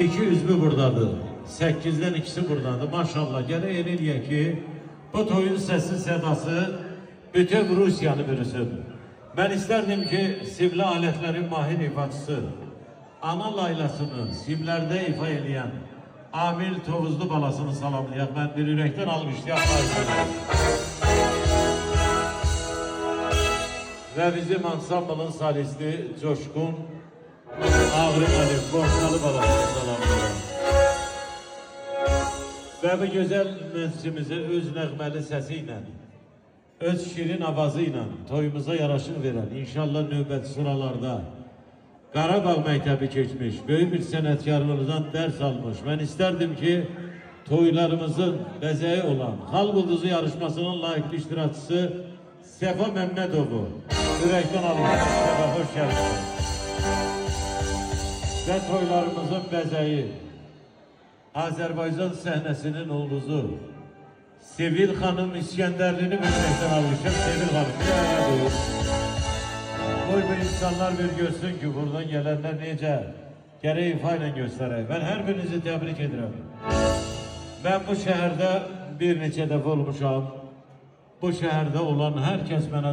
İki üzvü buradadır. 8'den ikisi buradadır. Maşallah gene yeniliyor ki bu toyun sesi sedası bütün Rusiyanı bürüsün. Ben isterdim ki simli aletlerin mahir ifaçısı, ana laylasını simlerde ifa edeyen Amil Tovuzlu balasını salamlayak. Ben bir yürekten almıştım. Ve bizim ansambılın solisti Coşkun Ağrı Ali Borsalı balasını salamlayak. Ve bu güzel mevsimimizi öz nəğməli səsiyle, öz şirin avazıyla toyumuza yaraşır veren, inşallah növbəti sıralarda Qarabağ məktəbi keçmiş, böyük bir sənətkarlığımızdan dərs almış. Ben isterdim ki toylarımızın bəzəyi olan Xalq Ulduzu yarışmasının layıqlı iştirakçısı Sefa Məmmədovu ürəkdən alıyoruz. Sefa, hoş geldin. Ve toylarımızın bəzəyi Azerbaycan sahnesinin ulduzu Sevil Hanım İskenderli'ni bilmekten almışım. Sevil Hanım bir araya duyur. Bu insanlar bir görsün ki buradan gelenler nece gereği ifayla göstereyim. Ben her birinizi tebrik ederim. Ben bu şehirde bir neçə dəfə olmuşam. Bu şehirde olan herkes bana